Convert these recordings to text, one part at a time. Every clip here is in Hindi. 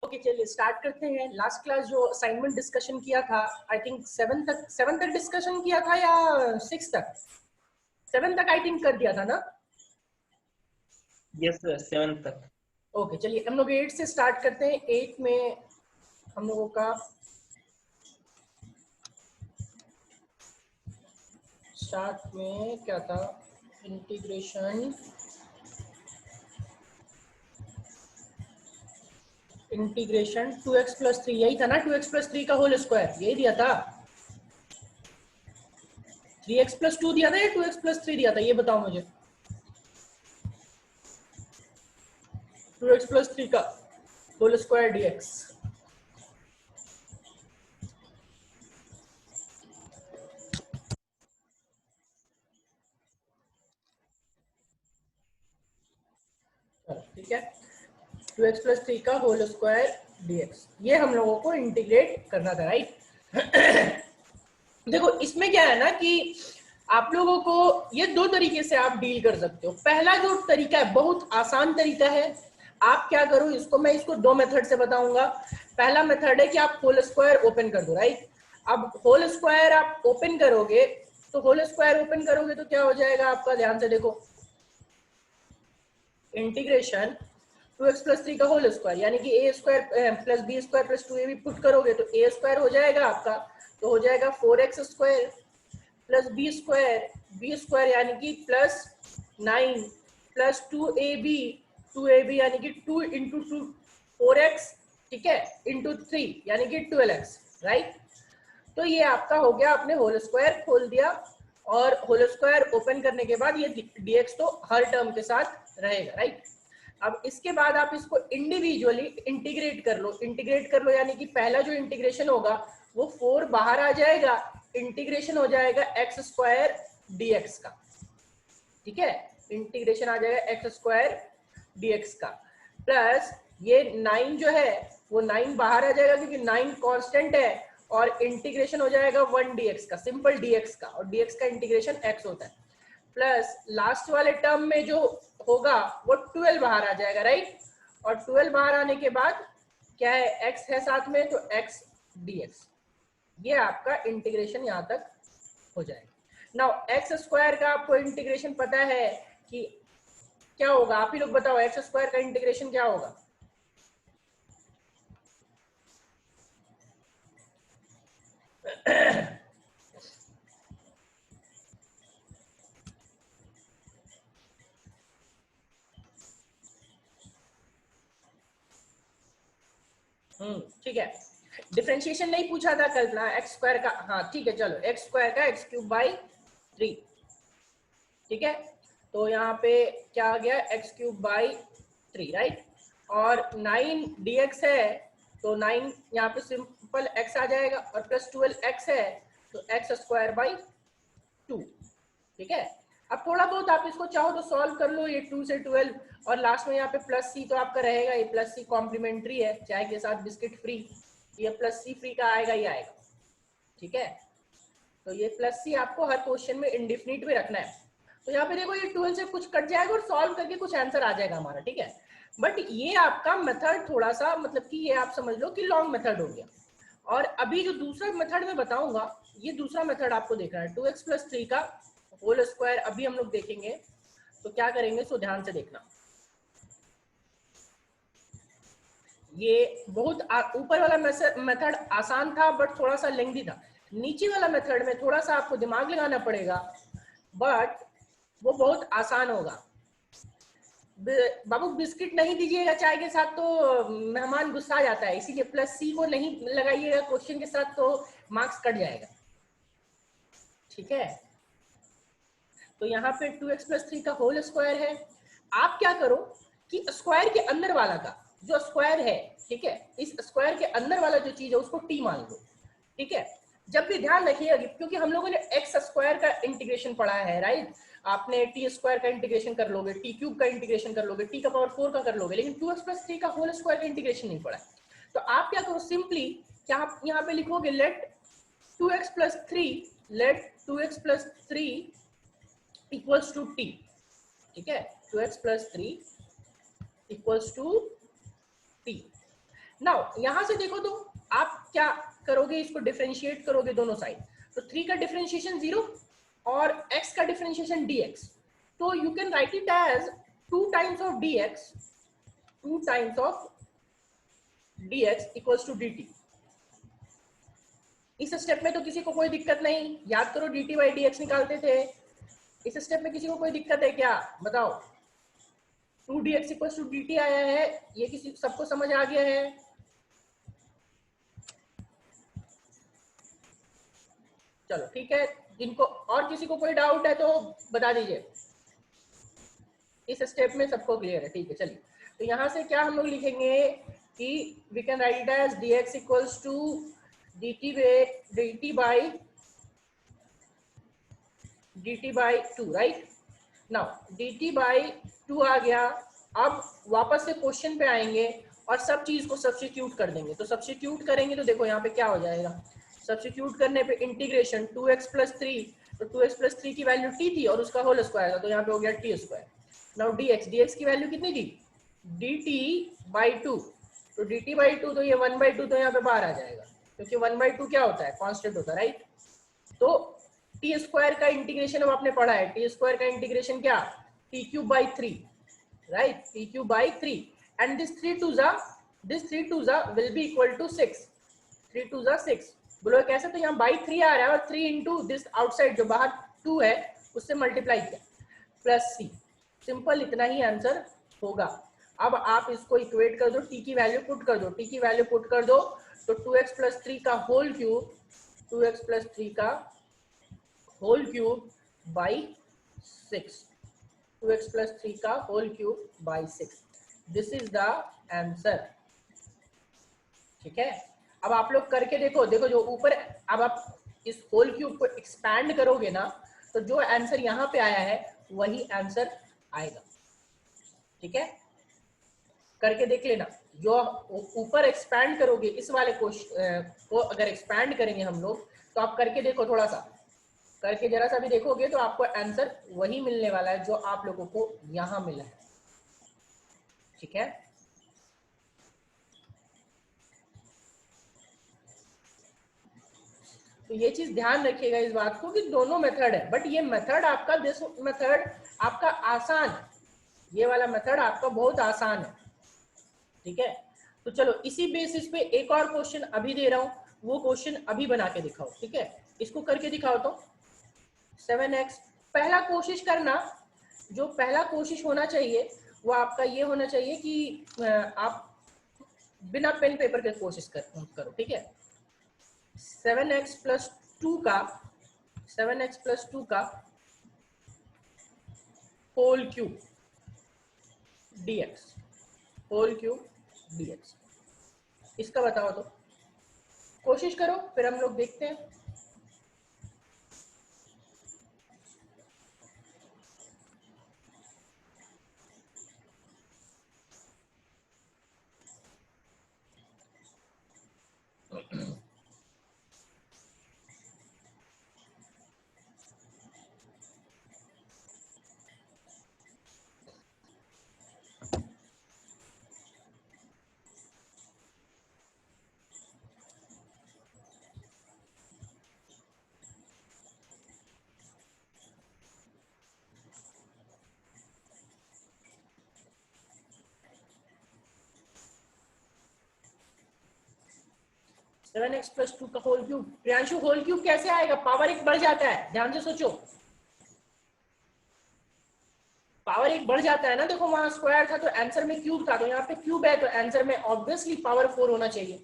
ओके चलिए स्टार्ट करते हैं। लास्ट क्लास जो असाइनमेंट डिस्कशन किया था, आई थिंक 7 तक डिस्कशन किया था या 6 तक? 7 तक आई थिंक कर दिया था ना? यस सर, 7 तक। ओके चलिए हम लोग 8 से स्टार्ट करते हैं। 8 में हम लोगों का स्टार्ट में क्या था? इंटीग्रेशन इंटीग्रेशन 2x + 3, यही था ना? 2x + 3 का होल स्क्वायर यही दिया था। 3x + 2 दिया था या 2x + 3 दिया था, ये बताओ मुझे। 2x + 3 का होल स्क्वायर dx। ठीक है, 2x + 3 का होल स्क्वायर dx, ये हम लोगों को इंटीग्रेट करना था, राइट? देखो इसमें क्या है ना कि आप लोगों को ये दो तरीके से आप डील कर सकते हो। पहला जो तरीका है बहुत आसान तरीका है। आप क्या करो, इसको दो मेथड से बताऊंगा। पहला मेथड है कि आप होल स्क्वायर ओपन कर दो, राइट? अब होल स्क्वायर आप ओपन करोगे तो क्या हो जाएगा आपका, ध्यान से देखो। इंटीग्रेशन 2x + 3 का होल स्क्वायर यानी कि a² + b² + 2ab पुट करोगे तो a² हो जाएगा आपका, तो हो जाएगा 4x² + b² यानी कि +9 + 2ab यानी कि 2 × 2 4x, ठीक है, इंटू 3 यानी कि 12x, राइट? तो ये आपका हो गया, आपने होल स्क्वायर खोल दिया। और होल स्क्वायर ओपन करने के बाद ये dx तो हर टर्म के साथ रहेगा, राइट? अब इसके बाद आप इसको इंडिविजुअली इंटीग्रेट कर लो यानी कि पहला जो इंटीग्रेशन होगा वो 4 बाहर आ जाएगा, इंटीग्रेशन हो जाएगा x² dx का, ठीक है? इंटीग्रेशन आ जाएगा x² dx का, प्लस ये 9 जो है वो 9 बाहर आ जाएगा क्योंकि 9 कांस्टेंट है, और इंटीग्रेशन हो जाएगा 1 dx का, सिंपल dx का, और dx का इंटीग्रेशन x होता है। प्लस लास्ट वाले टर्म में जो होगा वो 12 बाहर आ जाएगा, राइट? और 12 बाहर आने के बाद क्या है, x है साथ में, तो x dx, ये आपका इंटीग्रेशन यहां तक हो जाएगा। नाउ x² का आपको इंटीग्रेशन पता है कि क्या होगा, आप ही लोग बताओ, x² का इंटीग्रेशन क्या होगा? ठीक है, डिफरेंशिएशन नहीं पूछा था कल्पना, x² का, हाँ ठीक है चलो, x² का x³ / 3, ठीक है? तो यहाँ पे क्या आ गया, x³ / 3, राइट? और 9 dx है तो 9 यहाँ पे सिंपल x आ जाएगा, और प्लस 12x है तो x² / 2, ठीक है? अब थोड़ा बहुत आप इसको चाहो तो सॉल्व कर लो, ये 2 से 12, और लास्ट में यहाँ पे +c तो आपका रहेगा, ये +c कॉम्प्लीमेंट्री है, चाय के साथ बिस्किट फ्री, ये +c फ्री का आएगा, ये आएगा, ठीक है? तो ये +c आपको हर क्वेश्चन में इंडेफिनिट में रखना है। तो यहाँ पे देखो ये 12 से कुछ कट जाएगा और सॉल्व करके कुछ आंसर आ जाएगा हमारा, ठीक है? बट ये आपका मेथड थोड़ा सा, मतलब कि ये आप समझ लो कि लॉन्ग मेथड हो गया। और अभी जो दूसरा मेथड मैं बताऊंगा, ये दूसरा मेथड आपको देखना है, 2x + 3 का होल स्क्वायर, अभी हम लोग देखेंगे। तो क्या करेंगे, सो ध्यान से देखना। ये बहुत ऊपर वाला मेथड आसान था बट थोड़ा सा लेंथी था। नीचे वाला मेथड में थोड़ा सा आपको दिमाग लगाना पड़ेगा, बट वो बहुत आसान होगा। बाबू बिस्किट नहीं दीजिएगा चाय के साथ तो मेहमान गुस्सा जाता है, इसीलिए +c को नहीं लगाइएगा क्वेश्चन के साथ तो मार्क्स कट जाएगा, ठीक है? तो यहाँ पे 2x + 3 का होल स्क्वायर है। आप क्या करो कि स्क्वायर के अंदर वाला का जो स्क्वायर है, ठीक है, इस स्क्वायर के अंदर वाला जो चीज है उसको t मान लो, ठीक है? जब भी ध्यान रखिएगा क्योंकि हम लोगों ने x² का इंटीग्रेशन पढ़ा है, राइट? आपने t² का इंटीग्रेशन कर लोगे, t³ का इंटीग्रेशन कर लोगे, t⁴ का कर लोगे, लेकिन 2x + 3 का होल स्क्वायर का इंटीग्रेशन नहीं पढ़ा है। तो आप क्या करो, सिंपली क्या आप यहाँ पे लिखोगे, late 2x + 3 equals to t, ठीक है? 2x + 3 equals to t। Now यहां से देखो तो आप क्या करोगे, इसको डिफरेंशिएट करोगे दोनों साइड, तो 3 का डिफरेंशिएशन 0 और x का डिफरेंशिएशन dx, तो you can write it as 2 times of dx, 2 times of dx equals to dt। इस स्टेप में तो किसी को कोई दिक्कत नहीं, याद करो dt बाई dx निकालते थे। इस स्टेप में किसी को कोई दिक्कत है क्या, बताओ। 2dx इक्वल्स टू dt आया है, ये किसी सबको समझ आ गया है? चलो ठीक है, जिनको और किसी को कोई डाउट है तो बता दीजिए। इस स्टेप में सबको क्लियर है, ठीक है। चलिए, तो यहां से क्या हम लोग लिखेंगे कि we can write it as dx equals to dt by 2, right. Now dt by 2 आ गया। अब वापस से क्वेश्चन पे आएंगे और सब चीज को सब्स्टिट्यूट कर देंगे। तो सब्स्टिट्यूट करेंगे तो देखो यहाँ पे क्या हो जाएगा, सब्स्टिट्यूट करने पे इंटीग्रेशन 2x प्लस 3, तो 2x प्लस 3 की वैल्यू t थी और उसका होल स्क्वायर था, तो यहाँ पे हो गया t स्क्वायर। नाउ dx की वैल्यू कितनी थी, dt बाई 2, तो dt बाई 2, तो ये 1/2 तो यहाँ पे बाहर आ जाएगा, क्योंकि 1/2 क्या होता है, कांस्टेंट होता है, राइट। तो टी स्क्वायर का इंटीग्रेशन अब आपने पढ़ा है, टी स्क्वायर का इंटीग्रेशन क्या, T cube by 3, right, T cube by 3, and this 3 टू जा विल बी इक्वल टू 6, 3 टू जा 6, बोलो कैसे, तो यहाँ बाई 3 आ रहा है और 3 इंटू दिस आउटसाइड जो बाहर 2 है उससे मल्टीप्लाई किया, प्लस सी। सिंपल, इतना ही आंसर होगा। अब आप इसको इक्वेट कर दो, टी की वैल्यू पुट कर दो, टी की वैल्यू पुट कर दो, तो 2x प्लस 3 का होल क्यूब, 2x प्लस 3 का whole cube by 6, 2x plus 3 का whole cube by 6, this is the answer. ठीक है, अब आप लोग करके देखो, देखो जो ऊपर, अब आप इस होल क्यूब को एक्सपैंड करोगे ना, तो जो आंसर यहाँ पे आया है वही आंसर आएगा। ठीक है, करके देख लेना। जो ऊपर एक्सपैंड करोगे इस वाले को अगर एक्सपैंड करेंगे हम लोग, तो आप करके देखो, थोड़ा सा करके जरा सा भी देखोगे तो आपको आंसर वही मिलने वाला है जो आप लोगों को यहाँ मिला है। ठीक है, तो ये चीज ध्यान रखिएगा इस बात को कि दोनों मेथड है, बट ये मेथड आपका, दिस मेथड आपका आसान, ये वाला मेथड आपका बहुत आसान है। ठीक है, तो चलो इसी बेसिस पे एक और क्वेश्चन अभी दे रहा हूं, वो क्वेश्चन अभी बना के दिखाओ। ठीक है, इसको करके दिखाओ। तो 7x, पहला कोशिश करना, जो पहला कोशिश होना चाहिए वो आपका ये होना चाहिए कि आप बिना पेन पेपर के कोशिश करो। ठीक है, 7x प्लस 2 का, 7x प्लस 2 का whole cube dx, whole cube dx, इसका बताओ। तो कोशिश करो, फिर हम लोग देखते हैं। सेवन एक्स प्लस 2 का whole cube, Priyanshu whole cube कैसे आएगा, पावर 1 बढ़ जाता है, ध्यान से सोचो, पावर 1 बढ़ जाता है ना। देखो वहां स्क्वायर था तो आंसर में क्यूब था, तो यहाँ पे क्यूब है तो आंसर में ऑब्वियसली पावर 4 होना चाहिए।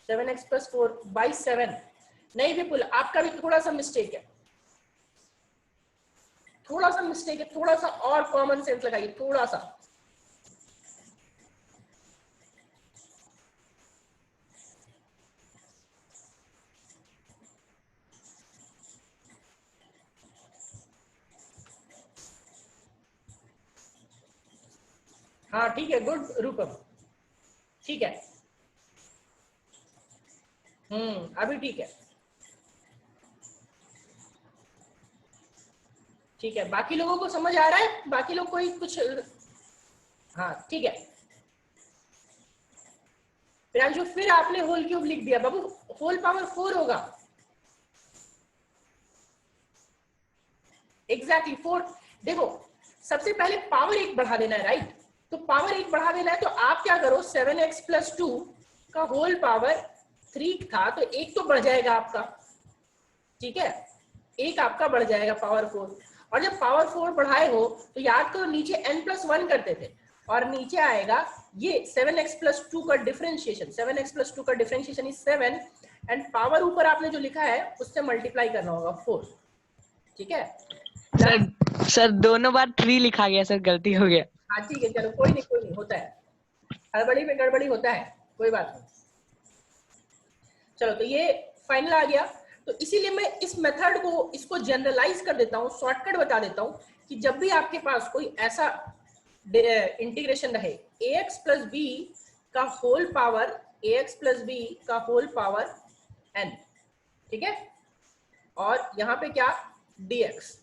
7x प्लस 4 बाई 7, नहीं विपुल आपका भी थोड़ा सा मिस्टेक है, थोड़ा सा मिस्टेक है, थोड़ा सा और कॉमन सेंस लगाइए, थोड़ा सा। हाँ ठीक है, गुड रूपम, ठीक है, अभी ठीक है। ठीक है, बाकी लोगों को समझ आ रहा है, बाकी लोग कोई कुछ हाँ ठीक है। प्रियांशु फिर आपने होल क्यूब लिख दिया बाबू, होल पावर 4 होगा। एग्जैक्टली 4। देखो सबसे पहले पावर 1 बढ़ा देना है, राइट? तो पावर 1 बढ़ा देना है तो आप क्या करो, 7x + 2 का होल पावर 3 था तो एक तो बढ़ जाएगा आपका, ठीक है, एक आपका बढ़ जाएगा पावर 4। और जब पावर 4 बढ़ाए हो तो याद करो नीचे n+1 करते थे और नीचे आएगा ये 7x + 2 का डिफरेंशिएशन, 7x + 2 का डिफरेंशिएशन इज 7 एंड पावर ऊपर आपने जो लिखा है उससे मल्टीप्लाई करना होगा 4, ठीक है सर दोनों बार 3 लिखा गया सर, गलती हो गया। हाँ ठीक है, चलो कोई नहीं होता है, हड़बड़ी में गड़बड़ी होता है, कोई बात नहीं। चलो तो ये फाइनल आ गया। तो इसीलिए मैं इस मेथड को इसको जनरलाइज कर देता हूँ, शॉर्टकट बता देता हूँ कि जब भी आपके पास कोई ऐसा इंटीग्रेशन रहे ax + b का होल पावर, ax + b का होल पावर n, ठीक है, और यहाँ पे क्या dx,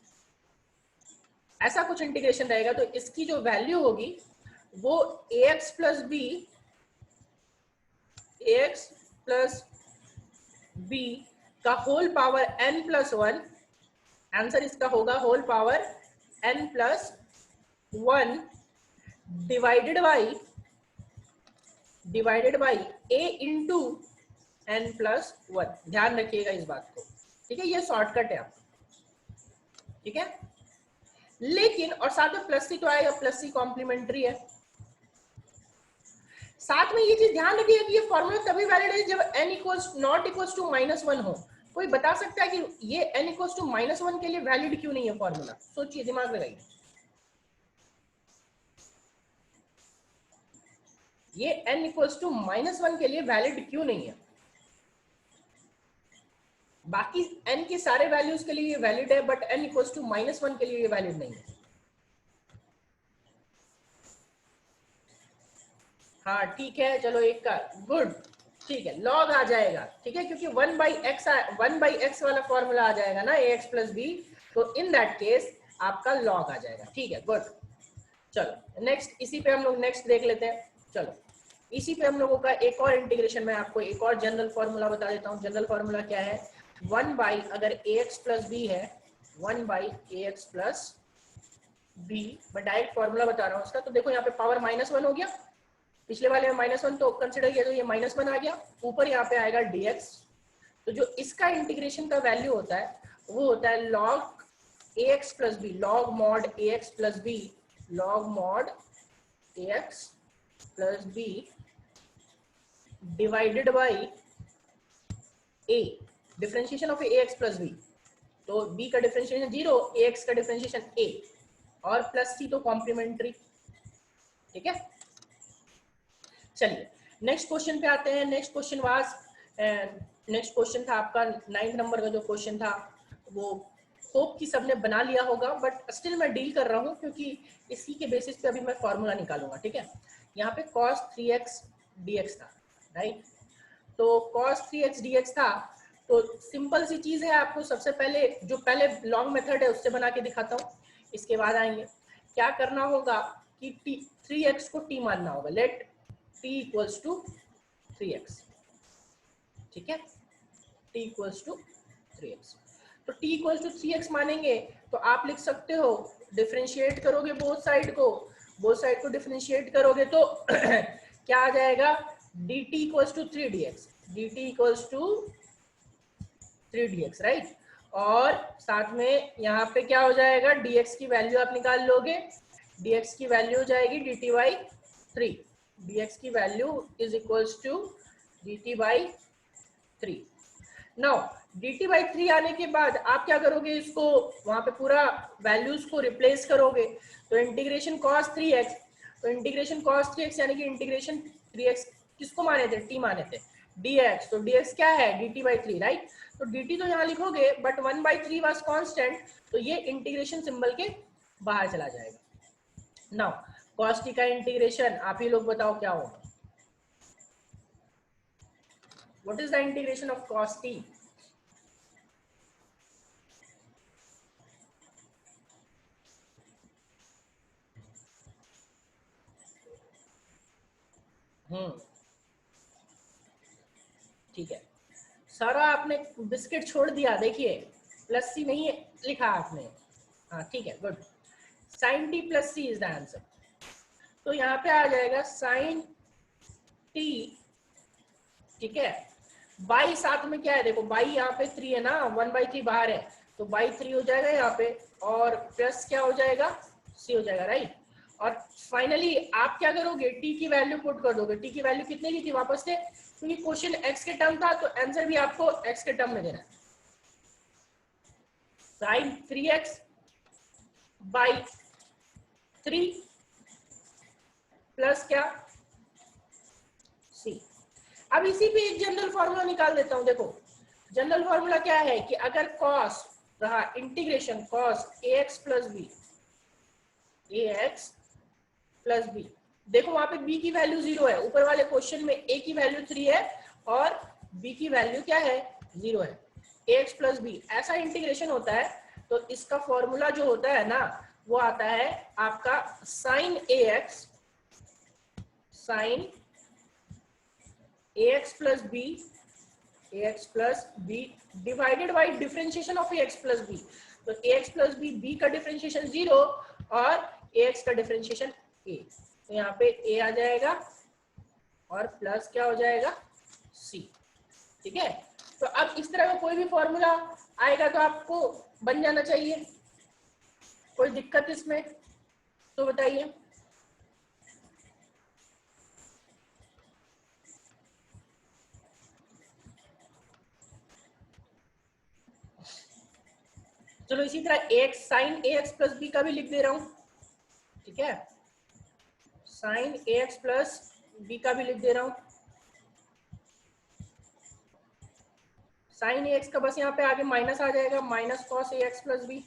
ऐसा कुछ इंटीग्रेशन रहेगा तो इसकी जो वैल्यू होगी वो ax + b का होल पावर n+1, आंसर इसका होगा whole power n+1 divided by a into n+1। ध्यान रखिएगा इस बात को, ठीक है, ये शॉर्टकट है आपका, ठीक है। लेकिन और साथ में +c तो आएगा, +c कॉम्प्लीमेंट्री है। साथ में ये चीज ध्यान रखिएगा कि ये फॉर्मूला तभी वैलिड है जब n = -1 हो। कोई बता सकता है कि ये n = -1 के लिए वैलिड क्यों नहीं है फॉर्मूला? सोचिए, दिमाग लगाइए, ये n = -1 के लिए वैलिड क्यों नहीं है? बाकी n के सारे वैल्यूज के लिए ये वैलिड है बट n = -1 के लिए ये वैलिड नहीं है। हाँ ठीक है, चलो एक का गुड, ठीक है, लॉग आ जाएगा, ठीक है, क्योंकि 1/x वाला फॉर्मूला आ जाएगा ना ax + b, तो इन दैट केस आपका लॉग आ जाएगा, ठीक है, गुड। चलो नेक्स्ट, इसी पे हम लोग नेक्स्ट देख लेते हैं। चलो इसी पे हम लोगों का एक और इंटीग्रेशन, में आपको एक और जनरल फॉर्मूला बता देता हूँ। जनरल फॉर्मूला क्या है, 1/ अगर ax + b है, 1/ax + b, मैं डायरेक्ट फॉर्मूला बता रहा हूँ उसका। तो देखो यहाँ पे पावर -1 हो गया, पिछले वाले में -1 तो कंसिडर किया तो ये -1 आ गया, ऊपर यहाँ पे आएगा dx। तो जो इसका इंटीग्रेशन का वैल्यू होता है वो होता है log ax + b, log mod ax + b, log mod ax + b divided by a, differentiation of ax + b। तो b का डिफरेंशिएशन 0, ax का डिफरेंशिएशन a, और +c तो कॉम्प्लीमेंट्री, ठीक है। चलिए नेक्स्ट क्वेश्चन पे आते हैं। नेक्स्ट क्वेश्चन था आपका 9th नंबर का जो क्वेश्चन था, वो होप कि सबने बना लिया होगा, बट स्टिल मैं डील कर रहा हूँ क्योंकि इसी के बेसिस पे अभी मैं फॉर्मूला निकालूंगा, ठीक है। यहाँ पे cos 3x dx था, राइट? तो cos 3x dx था, तो सिंपल सी चीज है, आपको सबसे पहले जो पहले लॉन्ग मेथड है उससे बना के दिखाता हूँ, इसके बाद आएंगे। क्या करना होगा कि 3x को t मानना होगा, लेट t = 3x, ठीक है, t = 3x। तो t = 3x मानेंगे तो आप लिख सकते हो, डिफरेंशिएट करोगे बोथ साइड को डिफरेंशिएट करोगे तो क्या आ जाएगा, dt = 3dx, dt = 3dx, right. और साथ में यहाँ पे क्या हो जाएगा, dx की वैल्यू आप निकाल लोगे, dx की वैल्यू हो जाएगी dt/3, dx की value is equals to dt/3। Now dt/3 आने के बाद आप क्या करोगे, इसको वहां पे पूरा वैल्यूज को रिप्लेस करोगे, तो इंटीग्रेशन cos 3x, तो इंटीग्रेशन cos 3x यानी कि इंटीग्रेशन 3x किसको माने थे, t माने थे, dx, तो dx क्या है, dt/3, राइट। तो dt तो यहाँ लिखोगे बट 1/3 वाज कांस्टेंट, तो ये इंटीग्रेशन सिंबल के बाहर चला जाएगा। नाउ cos t का इंटीग्रेशन आप ही लोग बताओ क्या होगा, what is the integration of cos t? ठीक है, सारा आपने बिस्किट छोड़ दिया, देखिए प्लस सी नहीं लिखा आपने। हाँ ठीक है, good. Sine T plus C is the answer. तो यहाँ पे आ जाएगा साइन टी, ठीक है। बाई साथ में क्या है, देखो बाई यहाँ पे 3 है ना, 1/3 बाहर है, तो बाई 3 हो जाएगा यहाँ पे, और प्लस क्या हो जाएगा, सी हो जाएगा, राइट। और फाइनली आप क्या करोगे, टी की वैल्यू पुट कर दोगे। टी की वैल्यू कितने की थी वापस से, क्योंकि क्वेश्चन एक्स के टर्म था तो आंसर भी आपको एक्स के टर्म में देना है। साइन 3x बाई 3 प्लस क्या, सी। अब इसी पे एक जनरल फॉर्मूला निकाल देता हूं। देखो जनरल फॉर्मूला क्या है कि अगर कॉस रहा integration cos ax plus B, ax plus B, देखो वहां पे b की वैल्यू 0 है, ऊपर वाले क्वेश्चन में a की वैल्यू 3 है और b की वैल्यू क्या है, 0 है। ax प्लस बी ऐसा इंटीग्रेशन होता है, तो इसका फॉर्मूला जो होता है ना वो आता है आपका sine ax, sine ax plus B, ax plus B divided by differentiation of ax plus B. तो ax प्लस बी, b का डिफरेंशिएशन 0 और ax का डिफरेंशिएशन a, तो यहाँ पे a आ जाएगा और प्लस क्या हो जाएगा, c, ठीक है। तो अब इस तरह का कोई भी फॉर्मूला आएगा तो आपको बन जाना चाहिए, कोई दिक्कत इसमें तो बताइए। चलो इसी तरह ax sine ax plus B का भी लिख दे रहा हूं, ठीक है, साइन ax प्लस बी का भी लिख दे रहा हूं। साइन ax का बस यहाँ पे आगे माइनस आ जाएगा, minus cos ax plus B,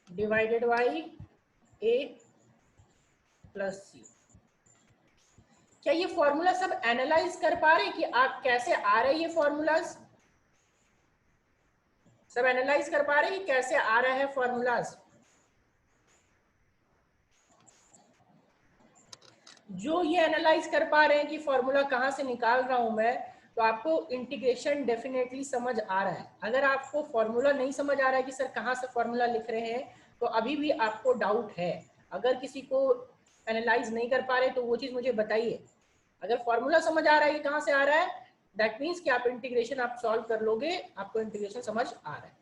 divided by a plus C. क्या ये फॉर्मूला सब एनालाइज कर पा रहे हैं कि आप कैसे आ रहे हैं ये फॉर्मूलाज, सब एनालाइज कर पा रहे हैं कि कैसे आ रहा है फॉर्मूलाज। जो ये एनालाइज कर पा रहे हैं कि फॉर्मूला कहाँ से निकाल रहा हूं मैं, तो आपको इंटीग्रेशन डेफिनेटली समझ आ रहा है। अगर आपको फॉर्मूला नहीं समझ आ रहा है कि सर कहाँ से फॉर्मूला लिख रहे हैं, तो अभी भी आपको डाउट है। अगर किसी को एनालाइज नहीं कर पा रहे तो वो चीज मुझे बताइए। अगर फॉर्मूला समझ आ रहा है कि कहाँ से आ रहा है, दैट मीन्स कि आप इंटीग्रेशन आप सॉल्व कर लोगे, आपको इंटीग्रेशन समझ आ रहा है।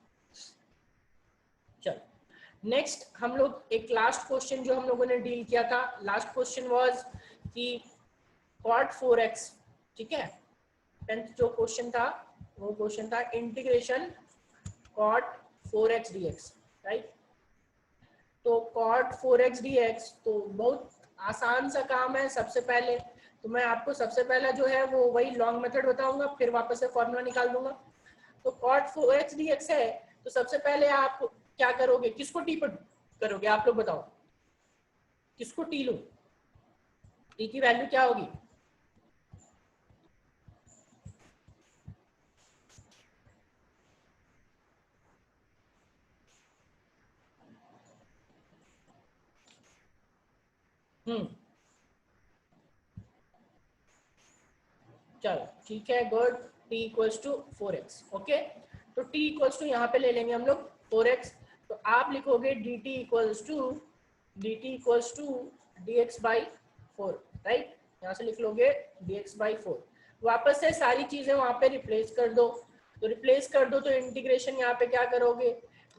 चलो नेक्स्ट हम लोग एक लास्ट क्वेश्चन जो हम लोगों ने डील किया था, लास्ट क्वेश्चन वाज कि cot 4x, ठीक है, 10th जो क्वेश्चन था वो क्वेश्चन था integration cot 4x dx, right. तो cot 4x dx तो बहुत आसान सा काम है। सबसे पहले तो मैं आपको सबसे पहला जो है वो वही लॉन्ग मेथड बताऊंगा, फिर वापस से फॉर्मूला निकाल दूंगा। तो cot 4x dx है, तो सबसे पहले आप क्या करोगे, किसको टी पर करोगे, आप लोग बताओ, किसको टी लो, टी की वैल्यू क्या होगी, चलो ठीक है, good. t equals to 4x, okay. तो t इक्वल्स टू यहाँ पे ले लेंगे हम लोग 4x, तो आप लिखोगे dt equals to dx by 4, right. यहाँ से लिख लोगे dx बाई 4। वापस से सारी चीजें वहां पे रिप्लेस कर दो, तो रिप्लेस कर दो तो इंटीग्रेशन यहाँ पे क्या करोगे,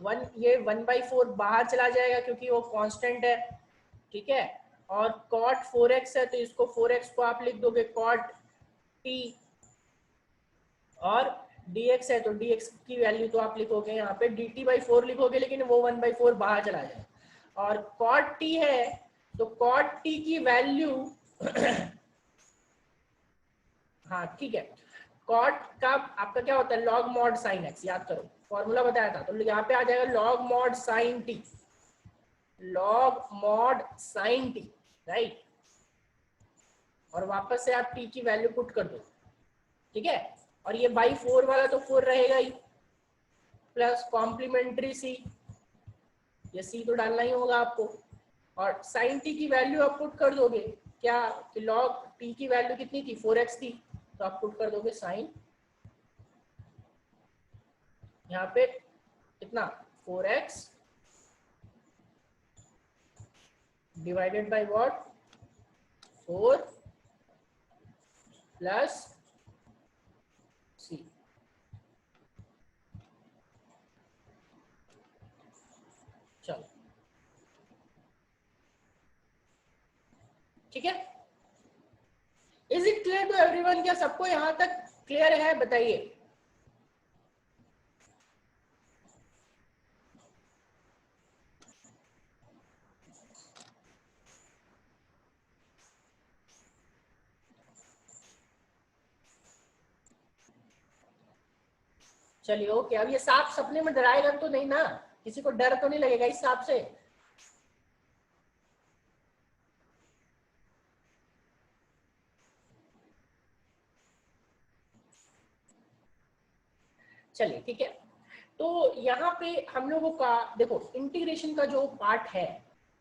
1/4 बाहर चला जाएगा क्योंकि वो कांस्टेंट है, ठीक है। और cot 4x है तो इसको 4x को आप लिख दोगे cot t, और dx है तो dx की वैल्यू तो आप लिखोगे यहाँ पे dt बाई 4 लिखोगे, लेकिन वो 1/4 बाहर चला जाए। और cot t है तो cot t की वैल्यू हाँ ठीक है, cot का आपका क्या होता है, log mod sin x, याद करो फॉर्मूला बताया था। तो यहाँ पे आ जाएगा log mod sin t, log mod sin t, right. और वापस से आप t की वैल्यू पुट कर दो, ठीक है। और ये बाई 4 वाला तो 4 रहेगा ही, प्लस कॉम्प्लीमेंट्री सी, ये सी तो डालना ही होगा आपको, और साइन टी की वैल्यू आप पुट कर दोगे क्या कि लॉग टी की वैल्यू कितनी थी 4x थी, तो आप पुट कर दोगे साइन यहाँ पे कितना 4x divided by what 4 plus C. चलो ठीक है, is it clear to everyone? क्या सबको यहां तक क्लियर है? बताइए। चलिए ओके, अब ये सांप सपने में डराएगा तो नहीं ना, किसी को डर तो नहीं लगेगा इस सांप से? चलिए ठीक है, तो यहाँ पे हम लोगों का देखो इंटीग्रेशन का जो पार्ट है,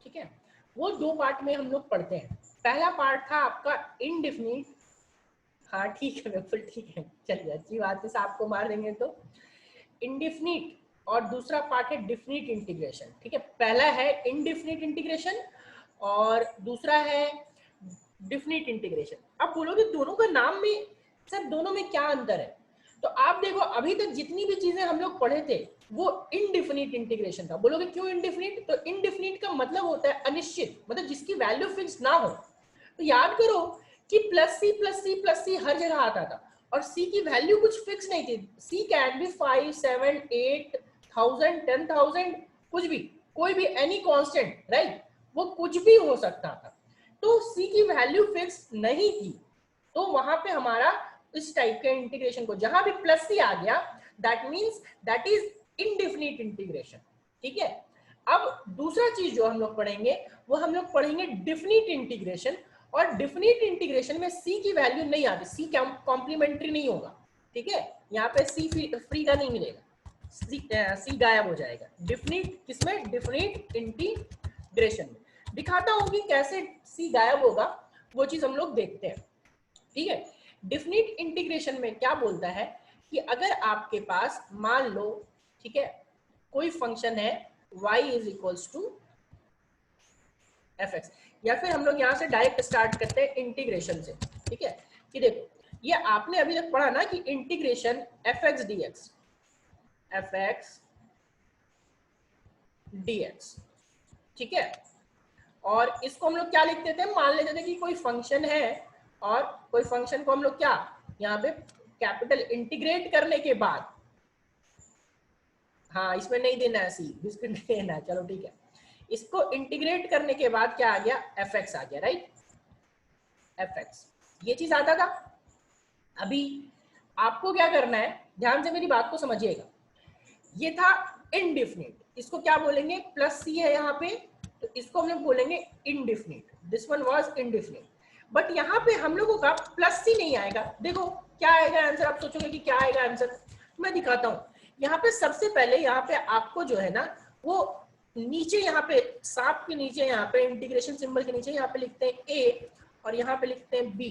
ठीक है, वो दो पार्ट में हम लोग पढ़ते हैं। पहला पार्ट था आपका इनडिफिनिट, हाँ ठीक है बिल्कुल ठीक है, चलिए अच्छी बात है, सांप को मार देंगे तो इनडिफिनिट, और दूसरा पार्ट है डिफिनिट इंटीग्रेशन। ठीक है, पहला है इनडिफिनिट इंटीग्रेशन और दूसरा है डिफिनिट इंटीग्रेशन। अब बोलोगे दोनों का नाम में सर दोनों में क्या अंतर है, तो आप देखो अभी तक जितनी भी चीजें हम लोग पढ़े थे वो इनडिफिनिट इंटीग्रेशन था। बोलोगे क्यों इनडिफिनिट? तो इनडिफिनिट का मतलब होता है अनिश्चित, मतलब जिसकी वैल्यू फिक्स ना हो। तो याद करो कि plus C plus C plus C हर जगह आता था और सी की वैल्यू कुछ फिक्स नहीं थी। सी कैन बी 5, 7, 8,000, 10,000, कुछ भी, कोई भी एनी कांस्टेंट, राइट, वो कुछ भी हो सकता था। तो सी की वैल्यू फिक्स नहीं थी, तो वहां पे हमारा इस टाइप के इंटीग्रेशन को जहां भी प्लस सी आ गया that means that is indefinite integration. ठीक है, अब दूसरा चीज जो हम लोग पढ़ेंगे वो हम लोग पढ़ेंगे डिफिनिट इंटीग्रेशन, और डिफिनिट इंटीग्रेशन में सी की वैल्यू नहीं आती, सी कॉम्प्लीमेंट्री नहीं होगा। ठीक है, यहाँ पे सी फ्री का नहीं मिलेगा, सी गायब हो जाएगा। डिफिनिट किसमें? डिफिनिट इंटीग्रेशन में। दिखाता हूं कि कैसे सी गायब होगा, वो चीज हम लोग देखते हैं। ठीक है, डिफिनिट इंटीग्रेशन में क्या बोलता है कि अगर आपके पास मान लो, ठीक है, कोई फंक्शन है y is equals to fx, या फिर हम लोग यहां से डायरेक्ट स्टार्ट करते हैं इंटीग्रेशन से। ठीक है, कि देखो ये आपने अभी तक पढ़ा ना कि integration fx dx, fx dx, ठीक है, और इसको हम लोग क्या लिखते थे? मान लेते थे कि कोई फंक्शन है और कोई फंक्शन को हम लोग क्या यहाँ पे कैपिटल इंटीग्रेट करने के बाद, हाँ इसमें नहीं देना है सी, बिस्किट नहीं देना है, चलो ठीक है, इसको इंटीग्रेट करने के बाद क्या आ गया? fx आ गया, राइट, fx, ये चीज आता था। अभी आपको क्या करना है, ध्यान से मेरी बात को समझिएगा, ये था इनडिफिनिट, इसको क्या बोलेंगे? प्लस सी है यहाँ पे, तो इसको हम लोग बोलेंगे indefinite, this one was indefinite. But यहाँ पे हम लोगों का प्लस सी नहीं आएगा। देखो क्या आएगा आंसर, आप सोचोगे कि क्या आएगा आंसर, मैं दिखाता हूँ। यहाँ पे सबसे पहले यहाँ पे आपको जो है ना वो नीचे यहाँ पे सांप के नीचे यहाँ पे इंटीग्रेशन सिंबल के नीचे यहाँ पे लिखते हैं ए और यहाँ पे लिखते हैं बी।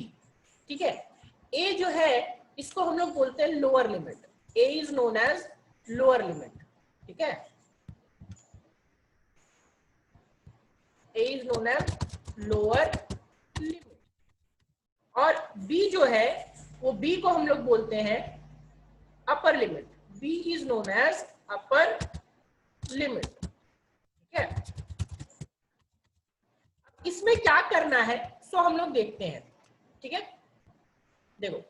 ठीक है, ए जो है इसको हम लोग बोलते हैं lower limit, A is known as lower limit. ठीक है, A is known as lower limit, और बी जो है वो बी को हम लोग बोलते हैं upper limit, B is known as upper limit. ठीक है, इसमें क्या करना है सो हम लोग देखते हैं। ठीक है, देखो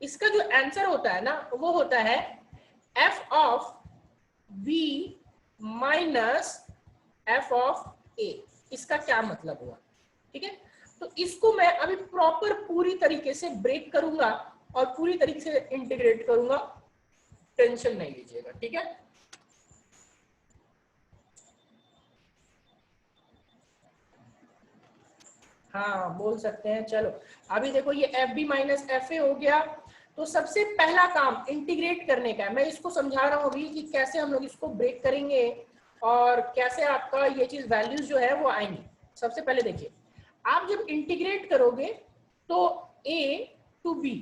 इसका जो आंसर होता है ना वो होता है f of b minus f of a। इसका क्या मतलब हुआ? ठीक है, तो इसको मैं अभी प्रॉपर पूरी तरीके से ब्रेक करूंगा और पूरी तरीके से इंटीग्रेट करूंगा, टेंशन नहीं लीजिएगा। ठीक है, हाँ बोल सकते हैं। चलो अभी देखो ये F B minus F A हो गया, तो सबसे पहला काम इंटीग्रेट करने का है। मैं इसको समझा रहा हूँ अभी कि कैसे हम लोग इसको ब्रेक करेंगे और कैसे आपका ये चीज वैल्यूज जो है वो आएंगी। सबसे पहले देखिए, आप जब इंटीग्रेट करोगे तो a टू b,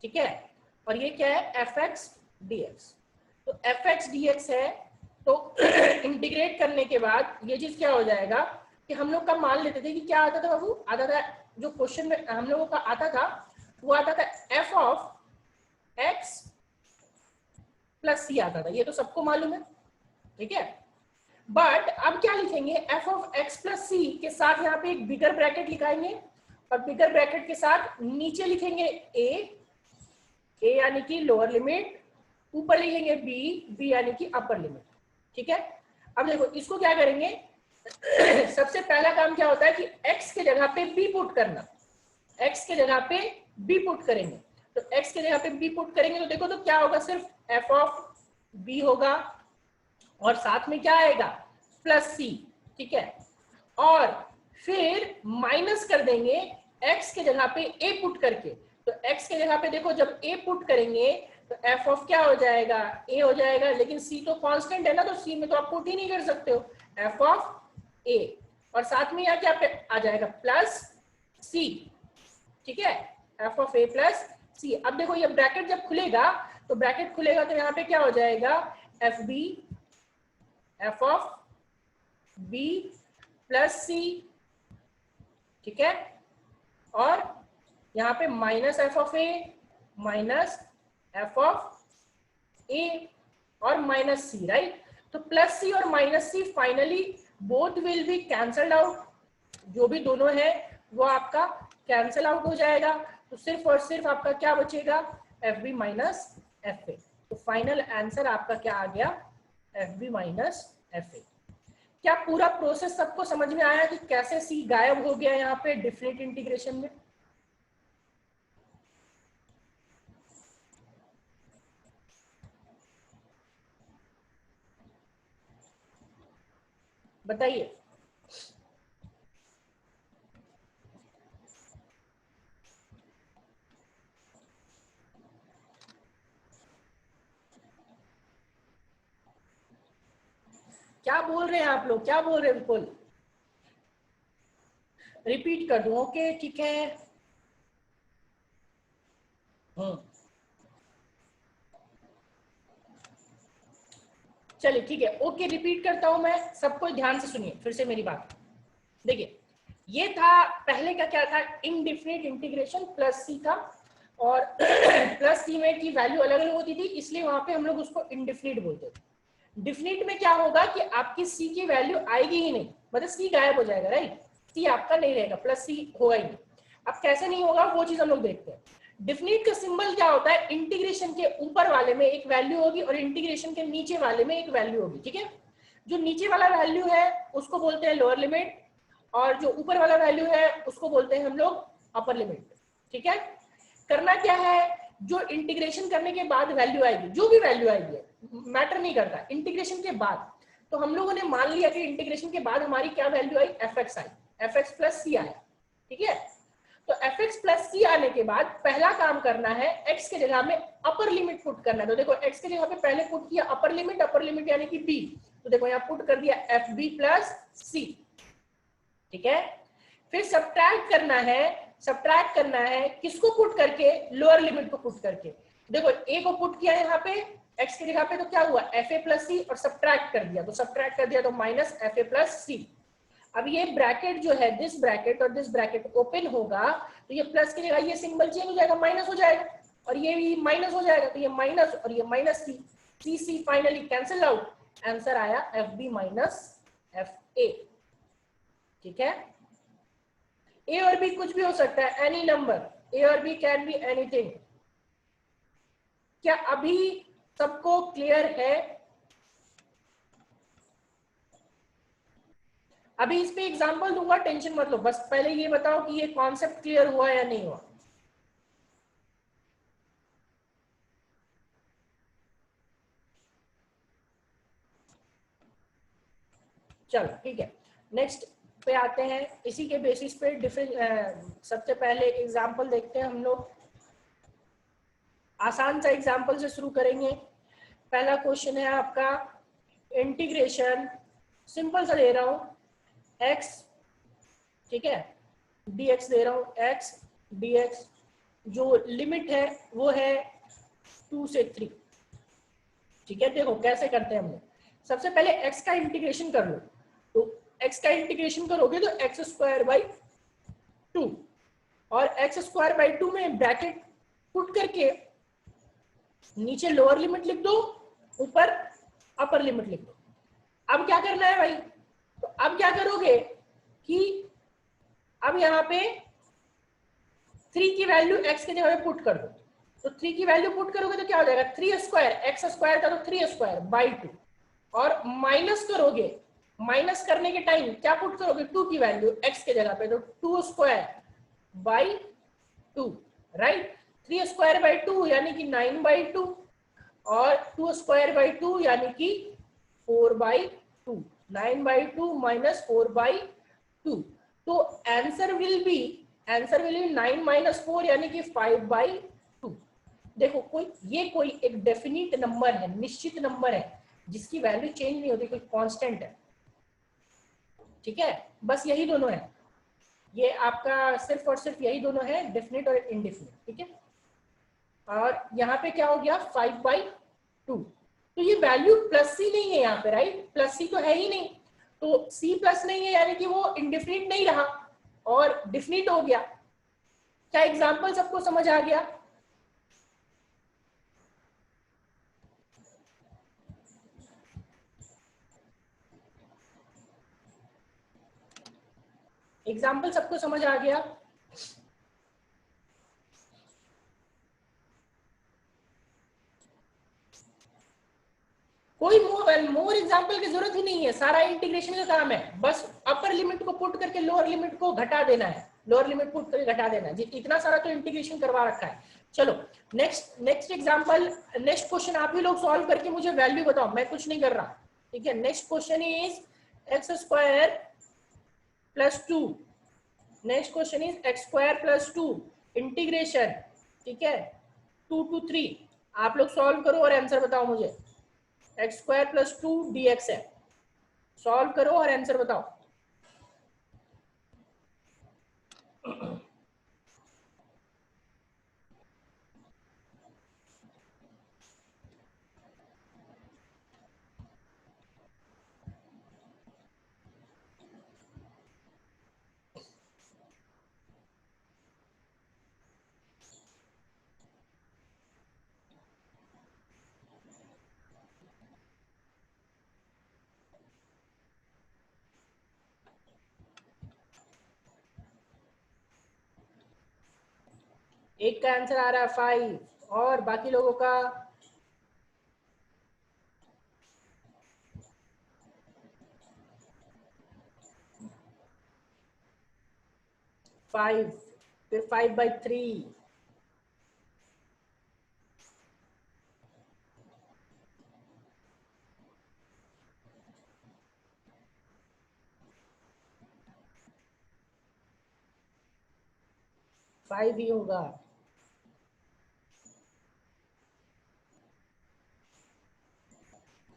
ठीक है, और ये क्या है fx dx, तो fx dx है। तो इंटीग्रेट करने के बाद ये चीज क्या हो जाएगा कि हम लोग का मान लेते थे कि क्या आता था बाबू, आता था जो क्वेश्चन में हम लोगों का आता था वो आता था f of x plus c आता था, ये तो सबको मालूम है, ठीक है। बट अब क्या लिखेंगे, f of x plus c के साथ यहाँ पे एक बिगर ब्रैकेट लिखाएंगे और बिगर ब्रैकेट के साथ नीचे लिखेंगे a यानी कि लोअर लिमिट, ऊपर लिखेंगे b यानी कि अपर लिमिट, ठीक है। अब देखो इसको क्या करेंगे, सबसे पहला काम क्या होता है कि x के जगह पे b पुट करना, x के जगह पे b पुट करेंगे। तो x के जगह पे b पुट करेंगे तो देखो तो क्या होगा, सिर्फ f ऑफ b होगा और साथ में क्या आएगा प्लस c, ठीक है। और फिर माइनस कर देंगे x के जगह पे a पुट करके, तो x के जगह पे देखो जब a पुट करेंगे तो f ऑफ क्या हो जाएगा, a हो जाएगा, लेकिन c तो कांस्टेंट है ना, तो c में तो आप पुट ही नहीं कर सकते हो, f ऑफ a, और साथ में यहाँ क्या पे आ जाएगा प्लस c, ठीक है, f of a plus c। अब देखो ये ब्रैकेट जब खुलेगा तो ब्रैकेट खुलेगा तो यहाँ पे क्या हो जाएगा f of b plus c, ठीक है, और यहाँ पे minus f of a minus f of a और माइनस c, राइट। तो प्लस c और minus c finally both will be cancelled out, जो भी दोनों है वो आपका कैंसल आउट हो जाएगा, तो सिर्फ और सिर्फ आपका क्या बचेगा fb माइनस fa। तो फाइनल आंसर आपका क्या आ गया, fb माइनस fa। क्या पूरा प्रोसेस सबको समझ में आया कि कैसे c गायब हो गया यहाँ पे डिफरेंट इंटीग्रेशन में? बताइए। क्या बोल रहे हैं आप लोग, क्या बोल रहे हैं, बिल्कुल रिपीट कर दूं, ओके ठीक है। चलिए ठीक है, ओके रिपीट करता हूं मैं, सबको ध्यान से सुनिए फिर से मेरी बात। देखिए ये था पहले का क्या था, इनडिफिनिट इंटीग्रेशन प्लस सी था, और प्लस सी में की वैल्यू अलग अलग होती थी, इसलिए वहां पे हम लोग उसको इनडिफिनिट बोलते थे। डिफिनिट में क्या होगा कि आपकी सी की वैल्यू आएगी ही नहीं, मतलब सी गायब हो जाएगा, राइट, सी आपका नहीं रहेगा, प्लस सी होगा ही नहीं। अब कैसे नहीं होगा वो चीज हम लोग देखते हैं। डिफिनिट का सिंबल क्या होता है, इंटीग्रेशन के ऊपर वाले में एक वैल्यू होगी और इंटीग्रेशन के नीचे वाले में एक वैल्यू होगी, ठीक है। जो नीचे वाला वैल्यू है उसको बोलते हैं लोअर लिमिट, और जो ऊपर वाला वैल्यू है उसको बोलते हैं हम लोग अपर लिमिट, ठीक है। करना क्या है, जो इंटीग्रेशन करने के बाद वैल्यू आएगी, जो भी वैल्यू आएगी मैटर नहीं करता, इंटीग्रेशन के बाद, तो हम लोगों ने मान लिया कि इंटीग्रेशन के बाद हमारी क्या वैल्यू आई, fx आई, fx प्लस सी आया, ठीक है। तो fx प्लस सी आने के बाद पहला काम करना है x के जगह में अपर लिमिट पुट करना है। तो देखो x के जगह पे पहले पुट किया अपर लिमिट यानी कि b, तो देखो यहाँ पुट कर दिया fb प्लस सी, ठीक है। फिर सब्ट्रैक्ट करना है किसको पुट करके, लोअर लिमिट को पुट करके। देखो a को पुट किया यहाँ पे x की जगह पे, तो क्या हुआ fa प्लस सी, और सब्ट्रैक्ट कर दिया तो माइनस fa प्लस सी। अब ये ब्रैकेट जो है, दिस ब्रैकेट और दिस ब्रैकेट ओपन होगा, तो ये प्लस की जगह ये सिंबल चेंज हो जाएगा, माइनस हो जाएगा, और ये भी माइनस हो जाएगा, तो ये माइनस और ये माइनस सी फाइनली कैंसिल आउट, आंसर आया fb माइनस fa, ठीक है। ए और बी कुछ भी हो सकता है, एनी नंबर, ए और बी कैन बी एनीथिंग। क्या अभी सबको क्लियर है? अभी इस पे एग्जांपल दूंगा, टेंशन मत लो, बस पहले ये बताओ कि ये कॉन्सेप्ट क्लियर हुआ या नहीं हुआ। चलो ठीक है, नेक्स्ट पे आते हैं। इसी के बेसिस पे डिफरेंट सबसे पहले एग्जांपल देखते हैं हम लोग। आसान सा एग्जाम्पल से शुरू करेंगे। पहला क्वेश्चन है आपका इंटीग्रेशन, सिंपल सा दे रहा हूं x, ठीक है, dx दे रहा हूं, x dx, जो लिमिट है वो है 2 से 3, ठीक है। देखो कैसे करते हैं हम लोग, सबसे पहले x का इंटीग्रेशन कर लो, तो x का इंटीग्रेशन करोगे तो एक्स स्क्वायर बाई 2, और एक्स स्क्वायर बाई 2 में ब्रैकेट पुट करके नीचे लोअर लिमिट लिख दो, ऊपर अपर लिमिट लिख दो। अब क्या करना है भाई, तो अब क्या करोगे कि अब यहाँ पे 3 की वैल्यू x के जगह पे पुट कर दो, तो 3 की वैल्यू पुट करोगे तो क्या हो जाएगा 3 स्क्वायर, एक्स स्क्वायर था तो 3 स्क्वायर बाई 2, और माइनस करोगे, माइनस करने के टाइम क्या पुट करोगे 2 की वैल्यू x के जगह पे, तो 2 square by 2, right. 3 square by 2 यानी कि 9 बाई 2, और 2 स्क्वायर बाई 2 यानी कि 4 बाई 2, 9 बाई 2 माइनस 4 बाई 2, तो आंसर विल बी 9 माइनस 4 यानी कि 5 बाई 2। देखो कोई एक डेफिनिट नंबर है, निश्चित नंबर है जिसकी वैल्यू चेंज नहीं होती, कोई कांस्टेंट है, ठीक है। बस यही दोनों है, ये आपका सिर्फ और सिर्फ यही दोनों है, डेफिनिट और इनडेफिनिट, ठीक है। और यहाँ पे क्या हो गया 5 बाई 2, तो ये वैल्यू प्लस सी नहीं है यहाँ पे, राइट, प्लस सी तो है ही नहीं, तो सी प्लस नहीं है यानी कि वो इनडेफिनिट नहीं रहा और डिफिनिट हो गया। क्या एग्जाम्पल सबको समझ आ गया? एग्जाम्पल सबको समझ आ गया? कोई मोर एग्जाम्पल की जरूरत ही नहीं है, सारा इंटीग्रेशन का काम है, बस अपर लिमिट को पुट करके लोअर लिमिट को घटा देना है, लोअर लिमिट पुट करके घटा देना है, इतना सारा तो इंटीग्रेशन करवा रखा है। चलो नेक्स्ट एग्जाम्पल, नेक्स्ट क्वेश्चन आप ही लोग सॉल्व करके मुझे वैल्यू बताओ, मैं कुछ नहीं कर रहा, ठीक है। Next question is x square plus 2, next question is x square plus 2 integration, ठीक है, 2 to 3, आप लोग सॉल्व करो और आंसर बताओ मुझे। एक्स स्क्वायर प्लस 2 dx है, सॉल्व करो और आंसर बताओ। एक का आंसर आ रहा है 5, और बाकी लोगों का 5, फिर 5 by 3, फाइव ही होगा।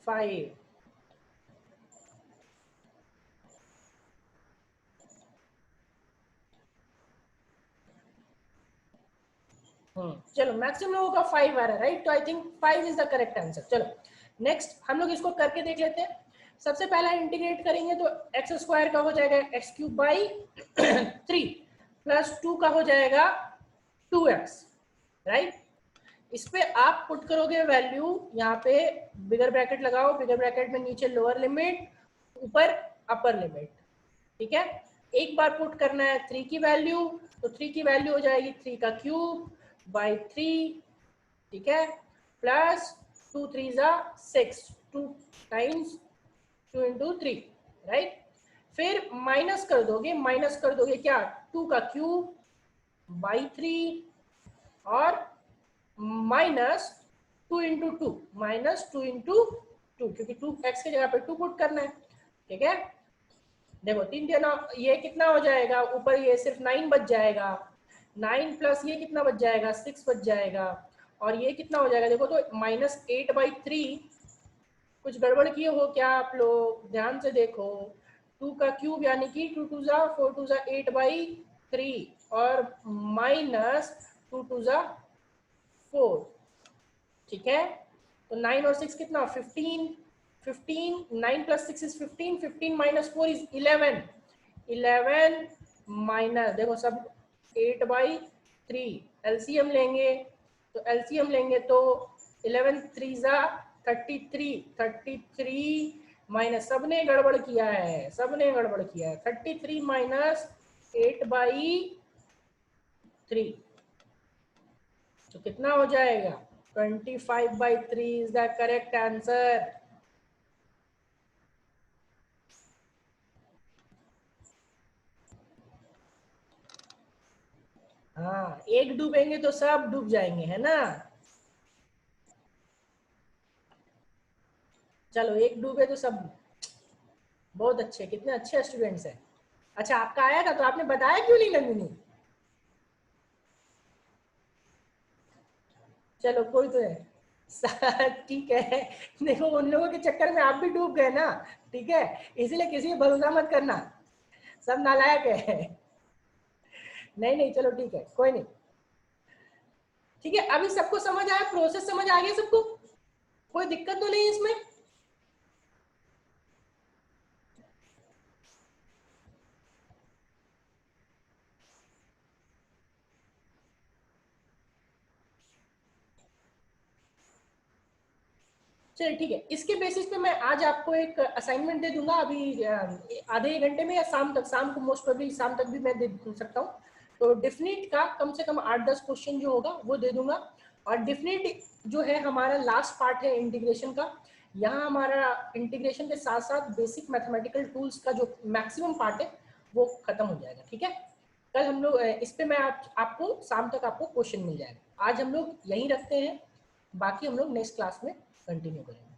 फाइव, चलो मैक्सिमम लोगों का 5 आ रहा है, राइट, तो I think 5 is the correct answer. चलो नेक्स्ट हम लोग इसको करके देख लेते हैं। सबसे पहला इंटीग्रेट करेंगे तो एक्स स्क्वायर का हो जाएगा एक्स क्यूब बाई 3 प्लस 2 का हो जाएगा 2x, राइट। इस पे आप पुट करोगे वैल्यू, यहाँ पे बिगर ब्रैकेट लगाओ, बिगर ब्रैकेट में नीचे लोअर लिमिट, ऊपर अपर लिमिट, ठीक है। एक बार पुट करना है 3 की वैल्यू, तो 3 की वैल्यू हो जाएगी 3 का क्यूब बाई 3, ठीक है, प्लस 2 3 6, 2 टाइम्स 2 into 3, राइट। फिर माइनस कर दोगे क्या 2 का क्यूब बाई 3 और माइनस 2 into 2, माइनस 2 into 2, क्योंकि 2x की जगह पे 2 पुट करना है, ठीक है। देखो 3 देना, ये कितना हो जाएगा, ऊपर ये सिर्फ 9 बच जाएगा, 9 प्लस ये कितना बच जाएगा 6 बच जाएगा, और ये कितना हो जाएगा देखो तो -8/3। कुछ गड़बड़ किए हो क्या आप लोग? ध्यान से देखो, 2 का क्यूब यानी कि 2 2 जा 4 2 जा 8/3 और -2 2 जा 4। ठीक है, तो 9 और 6 कितना 15। 9 + 6 इज 15। 15 - 4 इज 11। 11 माइनस देखो सब 8/3 एलसीएम लेंगे। तो एलसीएम लेंगे तो 11 3 जा 33। 33 माइनस सबने गड़बड़ किया है, सबने गड़बड़ किया है। 33 माइनस 8/3 तो कितना हो जाएगा? 25/3 इज द करेक्ट आंसर। हाँ, एक डूबेंगे तो सब डूब जाएंगे, है ना। चलो एक डूबे तो सब। बहुत अच्छे, कितने अच्छे स्टूडेंट्स हैं। अच्छा आपका आया था तो आपने बताया क्यों नहीं नंदिनी? चलो कोई तो है। ठीक है, देखो उन लोगों के चक्कर में आप भी डूब गए ना। ठीक है, इसलिए किसी पे भरोसा मत करना, सब नालायक है। नहीं नहीं चलो ठीक है, कोई नहीं। ठीक है, अभी सबको समझ आया, प्रोसेस समझ आ गया सबको? कोई दिक्कत तो नहीं इसमें? चलिए ठीक है, इसके बेसिस पे मैं आज आपको एक असाइनमेंट दे दूंगा अभी आधे एक घंटे में या शाम तक। शाम को मोस्ट प्रोबेबली शाम तक भी मैं दे सकता हूँ। तो डिफिनिट का कम से कम 8-10 क्वेश्चन जो होगा वो दे दूंगा। और डिफिनिट जो है हमारा लास्ट पार्ट है इंटीग्रेशन का। यहाँ हमारा इंटीग्रेशन के साथ साथ बेसिक मैथमेटिकल टूल्स का जो मैक्सिमम पार्ट है वो खत्म हो जाएगा। ठीक है, कल हम लोग इस पे मैं आपको शाम तक आपको क्वेश्चन मिल जाएगा। आज हम लोग यहीं रखते हैं, बाकी हम लोग नेक्स्ट क्लास में कंटिन्यू करेंगे।